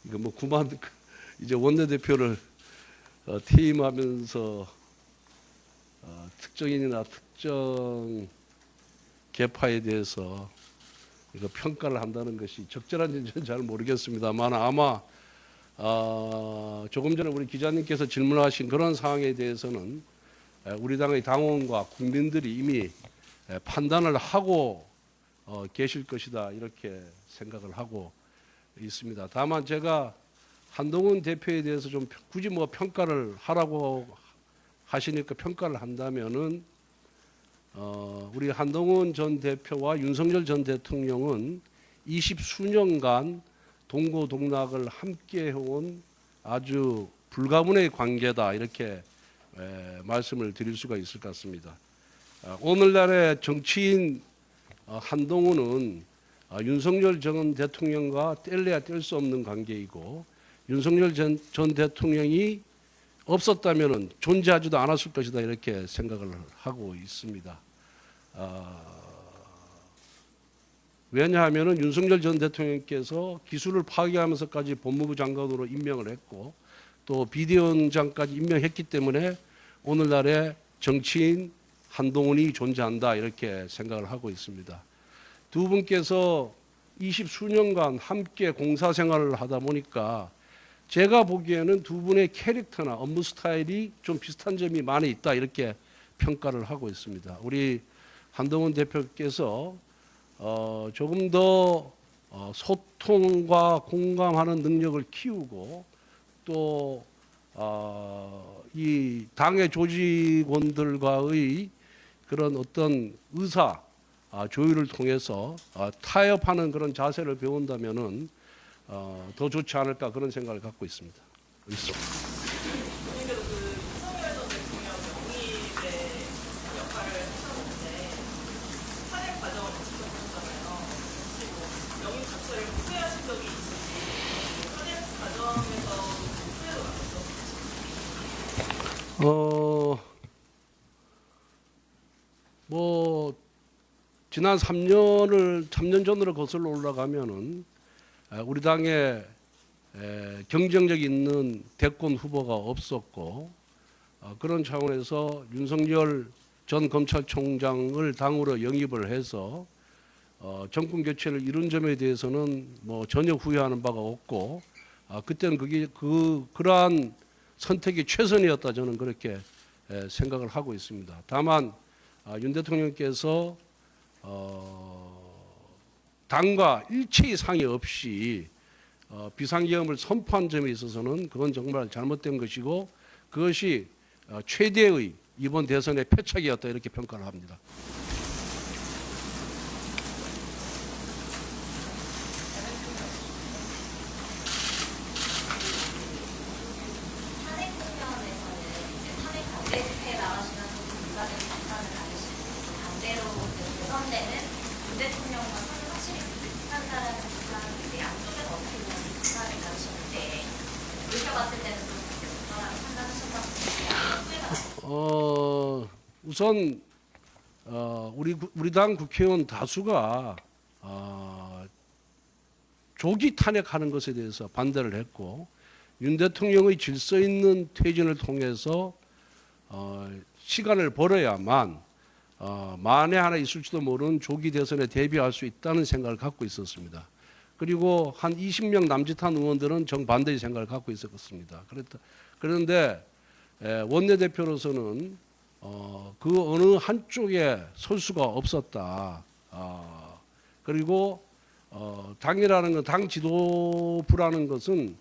이거 뭐 이제 원내대표를 퇴임하면서 특정인이나 특정 계파에 대해서 이거 평가를 한다는 것이 적절한지는 잘 모르겠습니다만 아마 조금 전에 우리 기자님께서 질문하신 그런 상황에 대해서는 우리 당의 당원과 국민들이 이미 판단을 하고 계실 것이다 이렇게 생각을 하고 있습니다. 다만 제가 한동훈 대표에 대해서 좀 굳이 뭐 평가를 하라고 하시니까 평가를 한다면은 우리 한동훈 전 대표와 윤석열 전 대통령은 20수년간 동고동락을 함께 해온 아주 불가분의 관계다 이렇게 말씀을 드릴 수가 있을 것 같습니다. 오늘날의 정치인 한동훈은 윤석열 전 대통령과 뗄래야 뗄 수 없는 관계이고 윤석열 전 대통령이 없었다면 존재하지도 않았을 것이다 이렇게 생각을 하고 있습니다. 왜냐하면 윤석열 전 대통령께서 기술을 파괴하면서까지 법무부 장관으로 임명을 했고 또 비대위원장까지 임명했기 때문에 오늘날의 정치인 한동훈이 존재한다 이렇게 생각을 하고 있습니다. 두 분께서 20수년간 함께 공사 생활을 하다 보니까 제가 보기에는 두 분의 캐릭터나 업무 스타일이 좀 비슷한 점이 많이 있다 이렇게 평가를 하고 있습니다. 우리 한동훈 대표께서 조금 더 소통과 공감하는 능력을 키우고 또 이 당의 조직원들과의 그런 어떤 의사 조율을 통해서 타협하는 그런 자세를 배운다면은 더 좋지 않을까 그런 생각을 갖고 있습니다. 본인께서 윤석열 전 대통령 영입의 역할을 하셨는데 탄핵 과정을 지켜보셨잖아요. 그리고 영입 자체를 후회하신 적이 있는지 탄핵 과정에서 후회도 나셨죠? 뭐 지난 3년 전으로 거슬러 올라가면은 우리 당에 경쟁력 있는 대권 후보가 없었고 그런 차원에서 윤석열 전 검찰총장을 당으로 영입을 해서 정권 교체를 이룬 점에 대해서는 뭐 전혀 후회하는 바가 없고 그때는 그러한 선택이 최선이었다 저는 그렇게 생각을 하고 있습니다. 다만 윤 대통령께서 당과 일체의 상의 없이 비상계엄을 선포한 점에 있어서는 그건 정말 잘못된 것이고 그것이 최대의 이번 대선의 패착이었다 이렇게 평가를 합니다. 탄핵 국면에서는 이제 탄핵 반대 나가시면서 일반적인 비판을 받으시고 반대로 개선되는 윤 대통령과 서로 확실히 비슷한다라는 비판을 이제 양쪽에서 어떻게 보면 비판을 받으셨는데 돌려봤을 때는 좀 어떠한 판단하셨다고 생각하세요? 우선 우리 당 국회의원 다수가 조기 탄핵하는 것에 대해서 반대를 했고 윤 대통령의 질서 있는 퇴진을 통해서 시간을 벌어야만 만에 하나 있을지도 모르는 조기 대선에 대비할 수 있다는 생각을 갖고 있었습니다. 그리고 한 20명 남짓한 의원들은 정반대의 생각을 갖고 있었습니다. 그런데 원내대표로서는 그 어느 한쪽에 설 수가 없었다. 그리고 당이라는 건 당 지도부라는 것은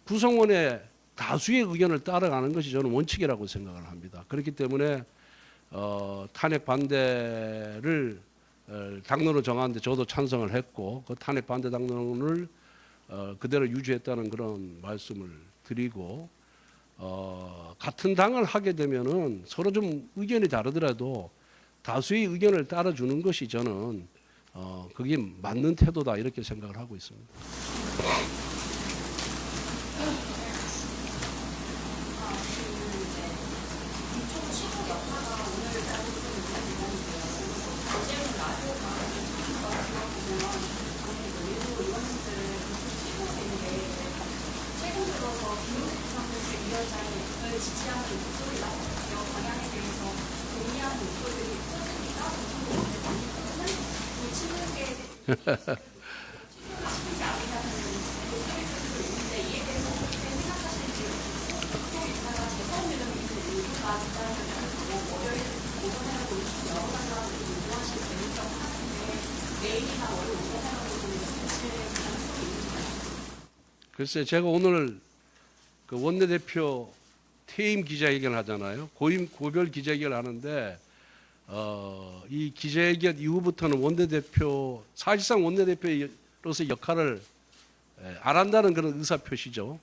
구성원의 다수의 의견을 따라가는 것이 저는 원칙이라고 생각을 합니다. 그렇기 때문에 탄핵 반대를 당론으로 정하는데 저도 찬성을 했고 그 탄핵 반대 당론을 그대로 유지했다는 그런 말씀을 드리고 같은 당을 하게 되면은 서로 좀 의견이 다르더라도 다수의 의견을 따라주는 것이 저는 그게 맞는 태도다 이렇게 생각을 하고 있습니다. 어제는 라디오 방송에서 일부 의원들이 의견을 지지하는 목소리가 있어요. 방향에 대해서 동의하는 목소리들이 있었으니까 본인은 이 친구에게 시키지 않으냐는 목소리들도 있는데 이에 대해서 어떻게 생각하시는지 또 이따가 재성유는 의도가 있다는 월요일 오전에는 여러 가지 요구하실 재밌다고 하는데 내일이나 월요일 오전에는 사실 가능성이 있는가요? 글쎄 제가 오늘 그 원내대표 퇴임 기자회견을 하잖아요. 고별 기자회견을 하는데 이 기자회견 이후부터는 원내대표 사실상 원내대표로서 역할을 안 한다는 그런 의사표시죠.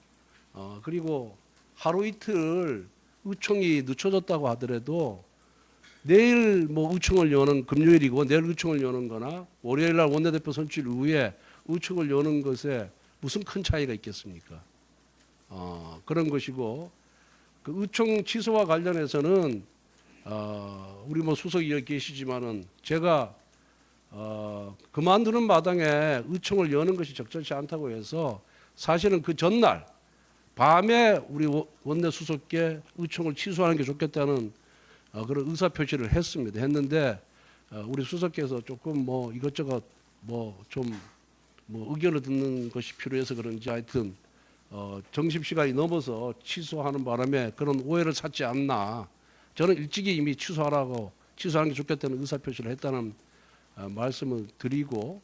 그리고 하루 이틀 의총이 늦춰졌다고 하더라도 내일 뭐 의총을 여는 금요일이고 내일 의총을 여는 거나 월요일 날 원내대표 선출 이후에 의총을 여는 것에 무슨 큰 차이가 있겠습니까? 그런 것이고 그 의총 취소와 관련해서는 우리 뭐 수석이 여기 계시지만은 제가 그만두는 마당에 의총을 여는 것이 적절치 않다고 해서 사실은 그 전날 밤에 우리 원내 수석께 의총을 취소하는 게 좋겠다는 그런 의사 표시를 했는데 우리 수석께서 조금 뭐 이것저것 뭐 좀 뭐 의견을 듣는 것이 필요해서 그런지 하여튼 점심시간이 넘어서 취소하는 바람에 그런 오해를 샀지 않나. 저는 일찍이 이미 취소하는 게 좋겠다는 의사표시를 했다는 말씀을 드리고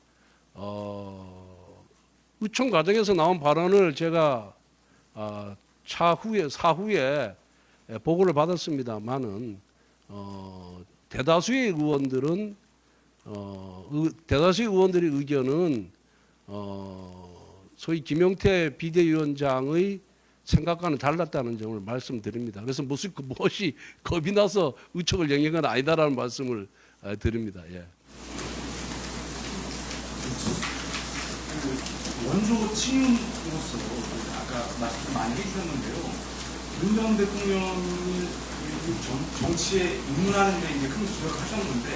의총 과정에서 나온 발언을 제가 사후에 보고를 받았습니다만은 대다수의 의원들의 의견은 소위 김용태 비대위원장의 생각과는 달랐다는 점을 말씀드립니다. 그래서 무엇이 겁이 나서 의총을 영위한 건 아니다라는 말씀을 드립니다. 예. 원조 친윤으로서 아까 말씀 많이 해주셨는데요. 윤석열 대통령이 정치에 입문하는 데 이제 큰 주력을 하셨는데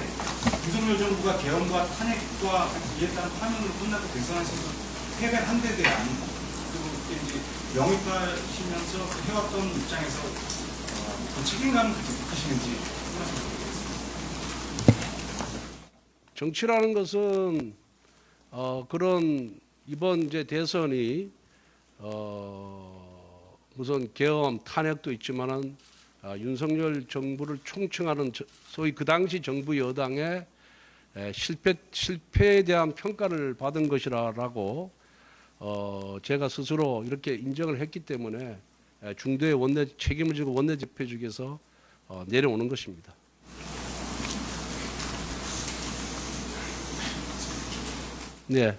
윤석열 정부가 개헌과 탄핵과 이에 따른 파면으로 끝나고 대선하신 패배한 데 대한 그리고 이제 영입하시면서 해왔던 입장에서 그 책임감을 느끼시는지 말씀 부탁드리겠습니다. 정치라는 것은 그런 이번 이제 대선이 우선 개헌 탄핵도 있지만은 윤석열 정부를 총칭하는 소위 그 당시 정부 여당의 실패에 대한 평가를 받은 것이라고 제가 스스로 이렇게 인정을 했기 때문에 중도의 책임을 지고 원내대표직에서 내려오는 것입니다. 네.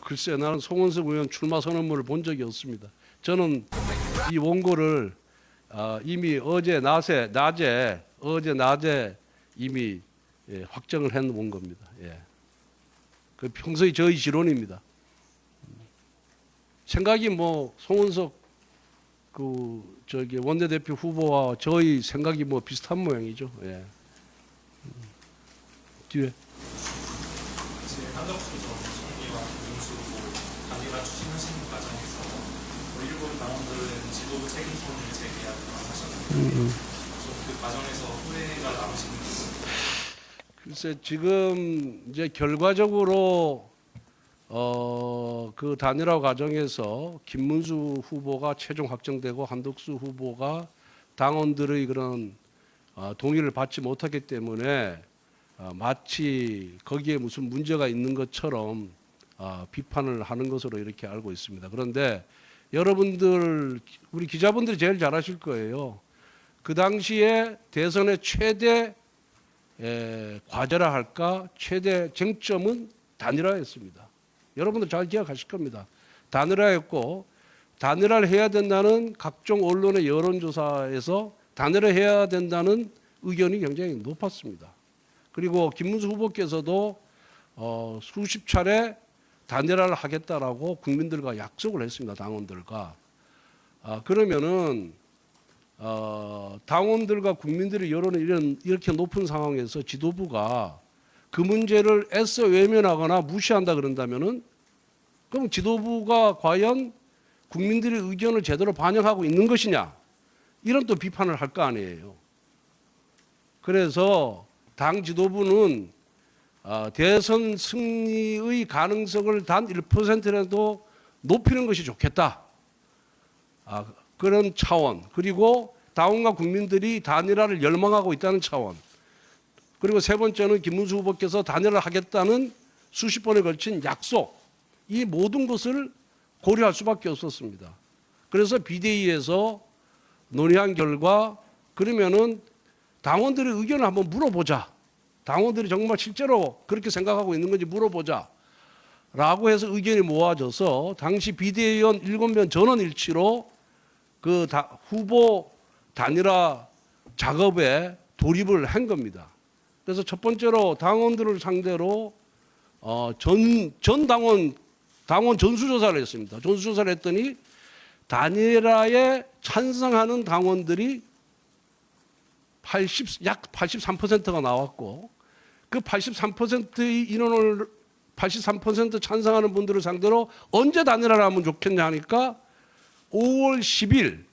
글쎄 나는 송원석 의원 출마 선언문을 본 적이 없습니다. 저는 이 원고를 이미 어제 낮에 이미 확정을 해놓은 겁니다. 예. 그 평소에 저희 지론입니다. 생각이 뭐 송원석 원내대표 후보와 저희 생각이 뭐 비슷한 모양이죠. 예. 뒤에. 한덕수 전 총리와 김문수 후보 단일화 추진하시는 과정에서 일본 당원들은 지도부 책임론을 제기하기로 하셨는데 그 과정에서 후회가 남으시는 부분? 글쎄 지금 이제 결과적으로 그 단일화 과정에서 김문수 후보가 최종 확정되고 한덕수 후보가 당원들의 그런 동의를 받지 못하기 때문에 마치 거기에 무슨 문제가 있는 것처럼 비판을 하는 것으로 이렇게 알고 있습니다. 그런데 여러분들 우리 기자분들이 제일 잘 아실 거예요. 그 당시에 대선의 최대 과제라 할까 최대 쟁점은 단일화였습니다. 여러분들 잘 기억하실 겁니다. 단일화였고 단일화를 해야 된다는 각종 언론의 여론조사에서 단일화를 해야 된다는 의견이 굉장히 높았습니다. 그리고 김문수 후보께서도 수십 차례 단일화를 하겠다라고 국민들과 약속을 했습니다. 당원들과. 그러면은 당원들과 국민들의 여론이 이렇게 높은 상황에서 지도부가 그 문제를 애써 외면하거나 무시한다 그런다면은 그럼 지도부가 과연 국민들의 의견을 제대로 반영하고 있는 것이냐, 이런 또 비판을 할 거 아니에요. 그래서 당 지도부는 대선 승리의 가능성을 단 1%라도 높이는 것이 좋겠다. 그런 차원, 그리고 당원과 국민들이 단일화를 열망하고 있다는 차원, 그리고 세 번째는 김문수 후보께서 단일화를 하겠다는 수십 번에 걸친 약속, 이 모든 것을 고려할 수밖에 없었습니다. 그래서 비대위에서 논의한 결과, 그러면은 당원들의 의견을 한번 물어보자. 당원들이 정말 실제로 그렇게 생각하고 있는 건지 물어보자. 라고 해서 의견이 모아져서 당시 비대위원 7명 전원 일치로 그 후보 단일화 작업에 돌입을 한 겁니다. 그래서 첫 번째로 당원들을 상대로 당원 전수조사를 했습니다. 전수조사를 했더니 단일화에 찬성하는 당원들이 약 83%가 나왔고, 그 83%의 인원을 83% 찬성하는 분들을 상대로 언제 단일화를 하면 좋겠냐 하니까 5월 10일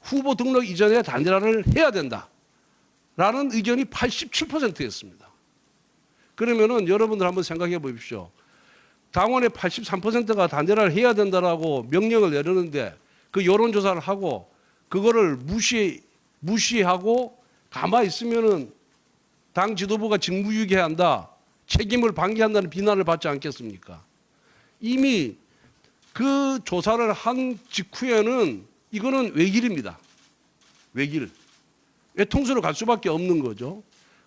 후보 등록 이전에 단일화를 해야 된다라는 의견이 87%였습니다. 그러면은 여러분들 한번 생각해 보십시오. 당원의 83%가 단일화를 해야 된다라고 명령을 내리는데 그 여론조사를 하고 그거를 무시하고 가만히 있으면은 당 지도부가 직무유기해야 한다, 책임을 방기한다는 비난을 받지 않겠습니까? 이미 그 조사를 한 직후에는 이거는 외길입니다. 외길. 외통수로 갈 수밖에 없는 거죠.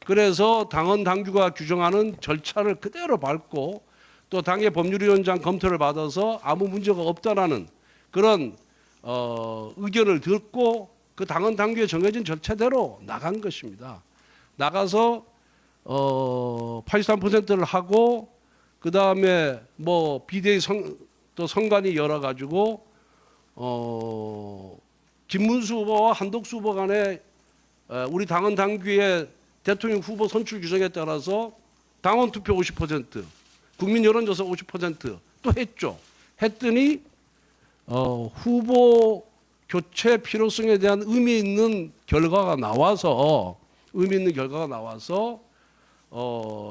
그래서 당원 당규가 규정하는 절차를 그대로 밟고 또 당의 법률위원장 검토를 받아서 아무 문제가 없다라는 그런 의견을 듣고 그 당원 당규에 정해진 절차대로 나간 것입니다. 나가서 83%를 하고 그 다음에 뭐 비대위 또 선관위 열어가지고 김문수 후보와 한덕수 후보 간에 우리 당원 당규의 대통령 후보 선출 규정에 따라서 당원 투표 50%, 국민 여론조사 50%또 했죠. 했더니 후보 교체 필요성에 대한 의미 있는 결과가 나와서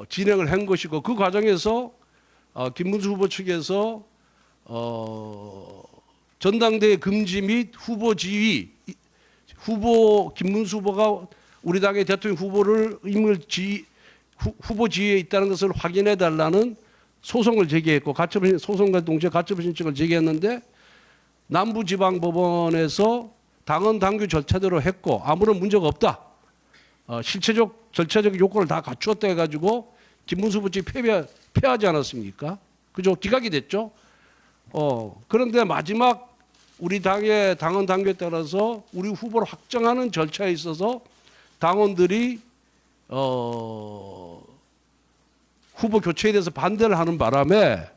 진행을 한 것이고, 그 과정에서 김문수 후보 측에서 전당대회 금지 및 후보 지위, 김문수 후보가 우리 당의 대통령 후보를 후보 지위에 있다는 것을 확인해 달라는 소송을 제기했고, 소송과 동시에 가처분 신청을 제기했는데 남부지방법원에서 당원 당규 절차대로 했고 아무런 문제가 없다. 실체적 절차적 요건을 다 갖추었다 해가지고 김문수 후보 측이 패하지 않았습니까? 그죠? 기각이 됐죠. 그런데 마지막 우리 당의 당원 당규에 따라서 우리 후보를 확정하는 절차에 있어서 당원들이 후보 교체에 대해서 반대를 하는 바람에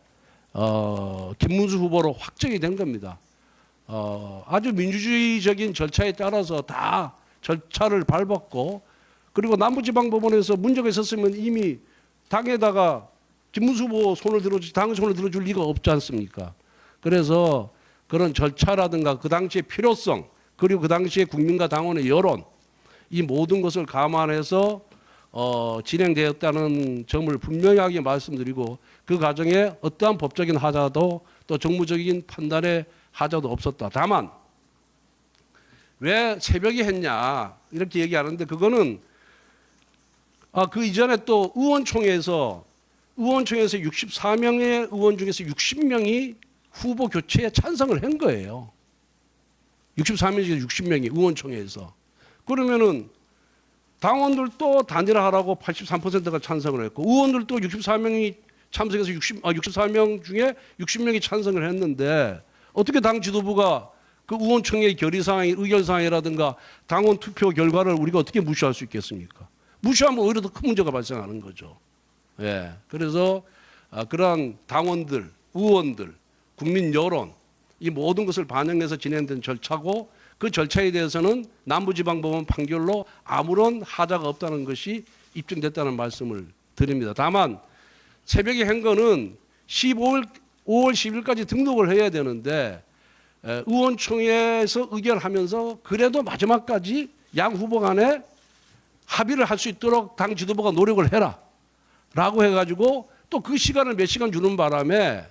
김문수 후보로 확정이 된 겁니다. 아주 민주주의적인 절차에 따라서 다 절차를 밟았고, 그리고 남부지방법원에서 문제가 있었으면 이미 당에다가 김문수 후보 당의 손을 들어줄 리가 없지 않습니까? 그래서 그런 절차라든가 그 당시의 필요성, 그리고 그 당시의 국민과 당원의 여론, 이 모든 것을 감안해서 진행되었다는 점을 분명하게 말씀드리고, 그 과정에 어떠한 법적인 하자도 또 정무적인 판단의 하자도 없었다. 다만 왜 새벽에 했냐 이렇게 얘기하는데, 그거는 그 이전에 또 의원총회에서 64명의 의원 중에서 60명이 후보 교체에 찬성을 한 거예요. 64명 중에 60명이 의원총회에서. 그러면은 당원들도 단일화하라고 83%가 찬성을 했고, 의원들도 64명이 참석해서 64명 중에 60명이 찬성을 했는데, 어떻게 당 지도부가 그 의원총회의 결의사항, 의결사항이라든가 당원 투표 결과를 우리가 어떻게 무시할 수 있겠습니까? 무시하면 오히려 더 큰 문제가 발생하는 거죠. 예. 그래서 그러한 당원들, 의원들, 국민 여론, 이 모든 것을 반영해서 진행된 절차고, 그 절차에 대해서는 남부지방법원 판결로 아무런 하자가 없다는 것이 입증됐다는 말씀을 드립니다. 다만 새벽에 한 거는 5월 10일까지 등록을 해야 되는데 의원총회에서 의결하면서 그래도 마지막까지 양 후보 간에 합의를 할 수 있도록 당 지도부가 노력을 해라 라고 해가지고 또 그 시간을 몇 시간 주는 바람에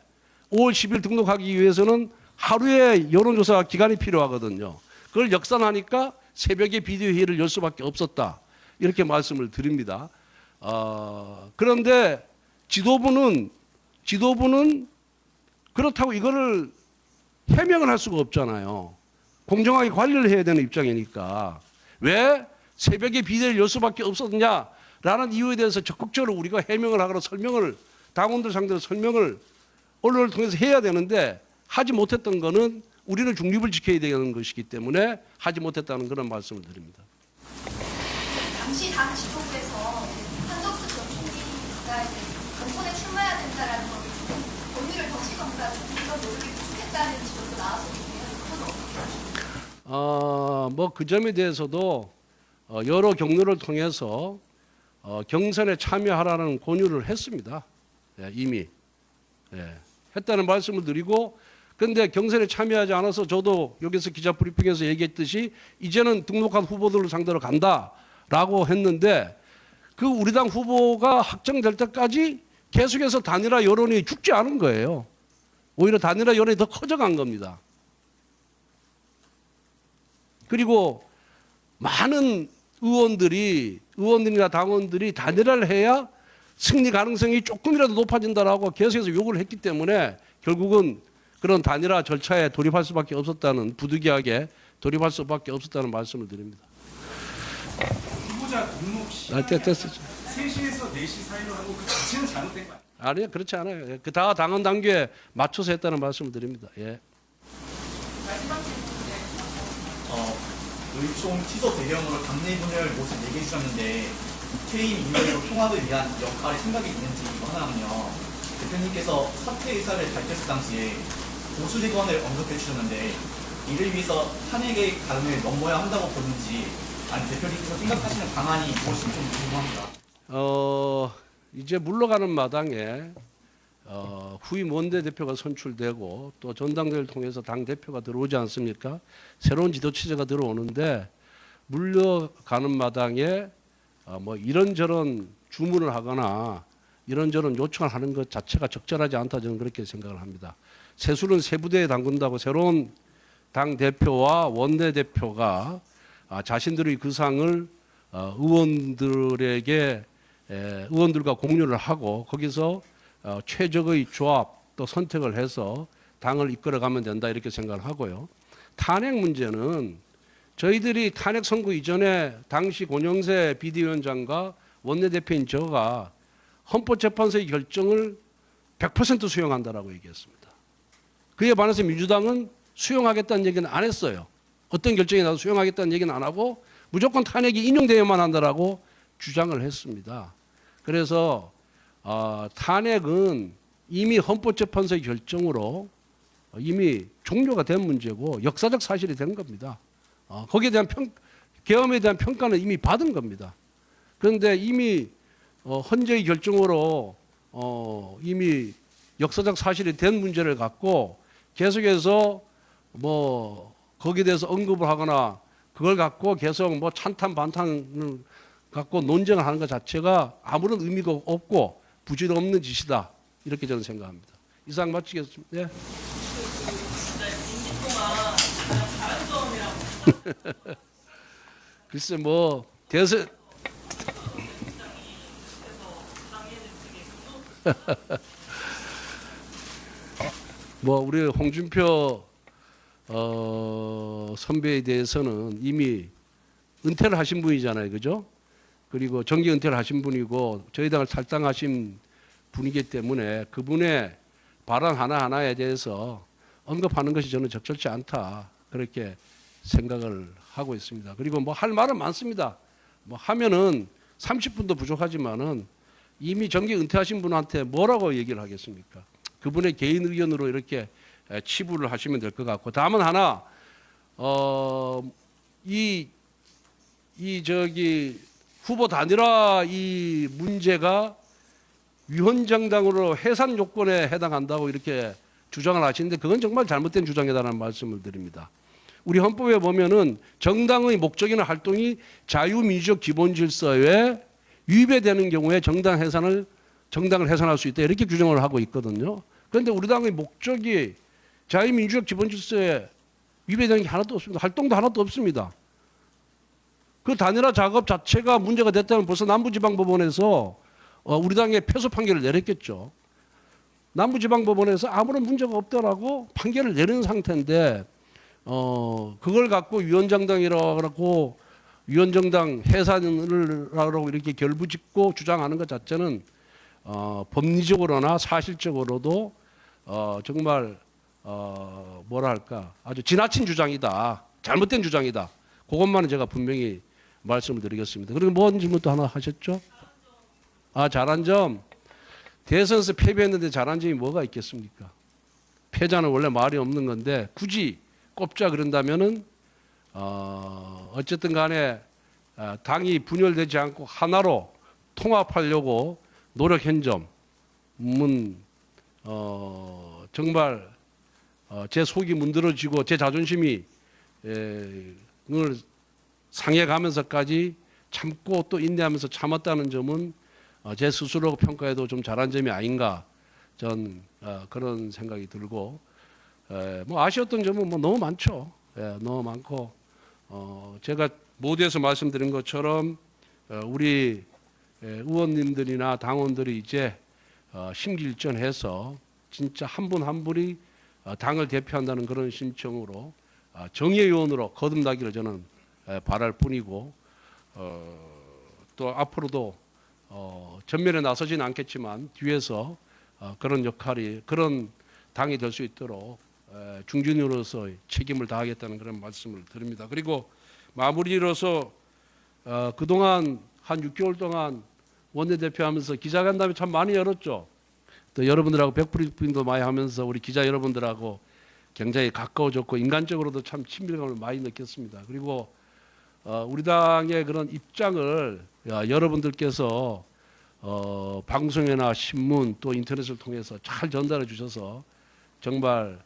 5월 10일 등록하기 위해서는 하루의 여론조사 기간이 필요하거든요. 그걸 역산하니까 새벽에 비대위회의를 열 수밖에 없었다. 이렇게 말씀을 드립니다. 그런데 지도부는 그렇다고 이거를 해명을 할 수가 없잖아요. 공정하게 관리를 해야 되는 입장이니까. 왜 새벽에 비대위를 열 수밖에 없었느냐라는 이유에 대해서 적극적으로 우리가 해명을 하거나 설명을 당원들 상대로 설명을 언론을 통해서 해야 되는데 하지 못했던 거는 우리는 중립을 지켜야 되는 것이기 때문에 하지 못했다는 그런 말씀을 드립니다. 당시 당 지도부에서 한덕수 전 총리가 이제 정권에 출마해야 된다라는 걸 권위를 더 이런 노력이 부족했다는 지적도 나왔었는데요. 그건 어떻게 하십니까? 뭐 그 점에 대해서도 여러 경로를 통해서 경선에 참여하라는 권유를 했습니다. 예, 이미 했다는 말씀을 드리고, 그런데 경선에 참여하지 않아서 저도 여기서 기자 브리핑에서 얘기했듯이 이제는 등록한 후보들을 상대로 간다라고 했는데 그 우리 당 후보가 확정될 때까지 계속해서 단일화 여론이 죽지 않은 거예요. 오히려 단일화 여론이 더 커져간 겁니다. 그리고 많은 의원들이나 당원들이 단일화를 해야 승리 가능성이 조금이라도 높아진다라고 계속해서 요구를 했기 때문에 결국은 그런 단일화 절차에 돌입할 수밖에 없었다는, 부득이하게 돌입할 수밖에 없었다는 말씀을 드립니다. 후보자 등록 시간이 3시에서 4시 사이로 하고 그 자체는 잘못된 거 아니에요? 아니요, 그렇지 않아요. 그 다 당원 단계에 맞춰서 했다는 말씀을 드립니다. 예. 의총 취소 배경으로 당내 분열 모습 얘기해 주셨는데 퇴임 이후로 통합을 위한 역할이 생각이 있는지 이거 하나는요. 대표님께서 사퇴 의사를 밝혔을 당시에 보수 대권을 언급해 주셨는데 이를 위해서 탄핵의 가능을 넘어야 한다고 보는지, 아니 대표님께서 생각하시는 방안이 무엇인지 좀 궁금합니다. 이제 물러가는 마당에 후임 원내대표가 선출되고 또 전당대회를 통해서 당대표가 들어오지 않습니까? 새로운 지도 체제가 들어오는데 물러가는 마당에 뭐 이런저런 주문을 하거나 이런저런 요청을 하는 것 자체가 적절하지 않다, 저는 그렇게 생각을 합니다. 세술은 세 부대에 담근다고 새로운 당대표와 원내대표가 자신들의 그 상을 의원들과 공유를 하고 거기서 최적의 조합 또 선택을 해서 당을 이끌어가면 된다, 이렇게 생각을 하고요. 탄핵 문제는 저희들이 탄핵 선고 이전에 당시 권영세 비대위원장과 원내대표인 저가 헌법재판소의 결정을 100% 수용한다라고 얘기했습니다. 그에 반해서 민주당은 수용하겠다는 얘기는 안 했어요. 어떤 결정이 나도 수용하겠다는 얘기는 안 하고 무조건 탄핵이 인용되어야만 한다라고 주장을 했습니다. 그래서 탄핵은 이미 헌법재판소의 결정으로 이미 종료가 된 문제고 역사적 사실이 된 겁니다. 거기에 대한 계엄에 대한 평가는 이미 받은 겁니다. 그런데 이미 헌재의 결정으로 이미 역사적 사실이 된 문제를 갖고 계속해서 뭐 거기에 대해서 언급을 하거나 그걸 갖고 계속 뭐 찬탄 반탄을 갖고 논쟁을 하는 것 자체가 아무런 의미가 없고 부질없는 짓이다, 이렇게 저는 생각합니다. 이상 마치겠습니다. 네. 글쎄 뭐 대선 뭐 우리 홍준표 선배에 대해서는 이미 은퇴를 하신 분이잖아요, 그죠? 그리고 정기 은퇴를 하신 분이고 저희 당을 탈당하신 분이기 때문에 그분의 발언 하나하나에 대해서 언급하는 것이 저는 적절치 않다, 그렇게 생각을 하고 있습니다. 그리고 뭐 할 말은 많습니다. 뭐 하면은 30분도 부족하지만은 이미 정기 은퇴하신 분한테 뭐라고 얘기를 하겠습니까? 그분의 개인 의견으로 이렇게 치부를 하시면 될 것 같고, 다만 하나 저기 후보 단일화 이 문제가 위헌정당으로 해산 요건에 해당한다고 이렇게 주장을 하시는데 그건 정말 잘못된 주장이다라는 말씀을 드립니다. 우리 헌법에 보면은 정당의 목적이나 활동이 자유민주적 기본 질서에 위배되는 경우에 정당을 해산할 수 있다 이렇게 규정을 하고 있거든요. 그런데 우리 당의 목적이 자유민주적 기본 질서에 위배되는 게 하나도 없습니다. 활동도 하나도 없습니다. 그 단일화 작업 자체가 문제가 됐다면 벌써 남부지방법원에서 우리 당의 패소 판결을 내렸겠죠. 남부지방법원에서 아무런 문제가 없다라고 판결을 내린 상태인데 그걸 갖고 위헌정당이라고 위헌정당 해산을 하라고 이렇게 결부짓고 주장하는 것 자체는 법리적으로나 사실적으로도 정말 뭐랄까 아주 지나친 주장이다. 잘못된 주장이다. 그것만은 제가 분명히 말씀을 드리겠습니다. 그리고 뭔 질문 또 하나 하셨죠? 잘한 점. 대선에서 패배했는데 잘한 점이 뭐가 있겠습니까? 패자는 원래 말이 없는 건데 굳이 꼽자 그런다면은 어쨌든 간에 당이 분열되지 않고 하나로 통합하려고 노력한 점은 정말 제 속이 문드러지고 제 자존심이 상해가면서까지 참고 또 인내하면서 참았다는 점은 제 스스로 평가해도 좀 잘한 점이 아닌가 전 그런 생각이 들고 뭐 아쉬웠던 점은 뭐 너무 많죠. 너무 많고 제가 모두에서 말씀드린 것처럼 우리 의원님들이나 당원들이 이제 심기일전해서 진짜 한 분 한 분이 당을 대표한다는 그런 심정으로 정의의 요원으로 거듭나기를 저는 바랄 뿐이고 또 앞으로도 전면에 나서지는 않겠지만 뒤에서 그런 역할이 그런 당이 될 수 있도록 중진으로서의 책임을 다하겠다는 그런 말씀을 드립니다. 그리고 마무리로서 그동안 한 6개월 동안 원내대표하면서 기자간담회 참 많이 열었죠. 또 여러분들하고 백브리핑도 많이 하면서 우리 기자 여러분들하고 굉장히 가까워졌고 인간적으로도 참 친밀감을 많이 느꼈습니다. 그리고 우리 당의 그런 입장을 여러분들께서 방송이나 신문 또 인터넷을 통해서 잘 전달해 주셔서 정말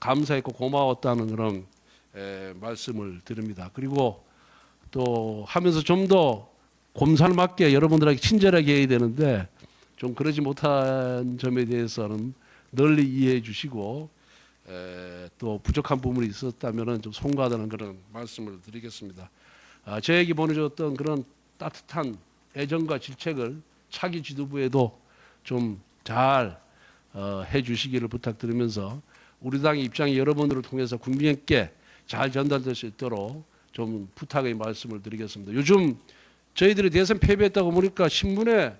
감사했고 고마웠다는 그런 말씀을 드립니다. 그리고 또 하면서 좀 더 곰살맞게 여러분들에게 친절하게 해야 되는데 좀 그러지 못한 점에 대해서는 널리 이해해 주시고 또 부족한 부분이 있었다면 좀 송구하다는 그런 말씀을 드리겠습니다. 저에게 보내줬던 그런 따뜻한 애정과 질책을 차기 지도부에도 좀 잘 해주시기를 부탁드리면서 우리 당의 입장이 여러분들을 통해서 국민께 잘 전달될 수 있도록 좀 부탁의 말씀을 드리겠습니다. 요즘 저희들이 대선 패배했다고 보니까 신문에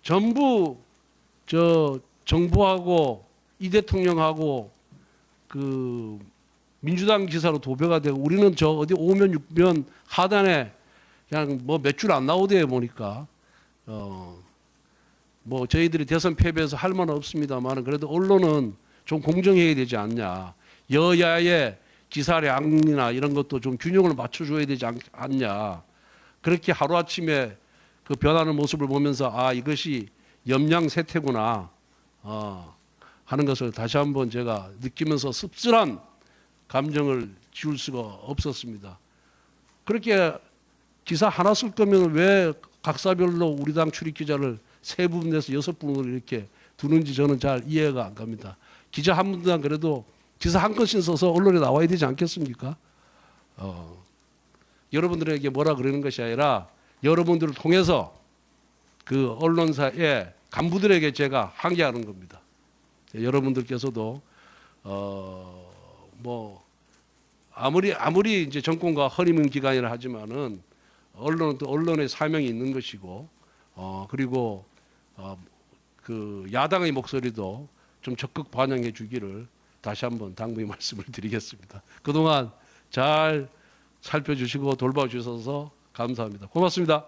전부 정부하고 이 대통령하고 그 민주당 기사로 도배가 되고 우리는 저 어디 5면 6면 하단에 그냥 뭐 몇 줄 안 나오대요 보니까 뭐 저희들이 대선 패배해서 할 말은 없습니다만 그래도 언론은 좀 공정해야 되지 않냐. 여야의 기사량이나 이런 것도 좀 균형을 맞춰줘야 되지 않냐. 그렇게 하루아침에 그 변하는 모습을 보면서 이것이 염량세태구나 하는 것을 다시 한번 제가 느끼면서 씁쓸한 감정을 지울 수가 없었습니다. 그렇게 기사 하나 쓸 거면 왜 각사별로 우리 당 출입 기자를 3분에서 6분으로 이렇게 두는지 저는 잘 이해가 안 갑니다. 기자 한 분당 그래도 기사 한 건씩 써서 언론에 나와야 되지 않겠습니까? 여러분들에게 뭐라 그러는 것이 아니라 여러분들을 통해서 그 언론사의 간부들에게 제가 항의하는 겁니다. 여러분들께서도 뭐 아무리 이제 정권과 허니문 기간이라 하지만은 언론은 또 언론의 사명이 있는 것이고 그리고 그 야당의 목소리도 좀 적극 반영해 주기를 다시 한번 당부의 말씀을 드리겠습니다. 그동안 잘 살펴주시고 돌봐주셔서 감사합니다. 고맙습니다.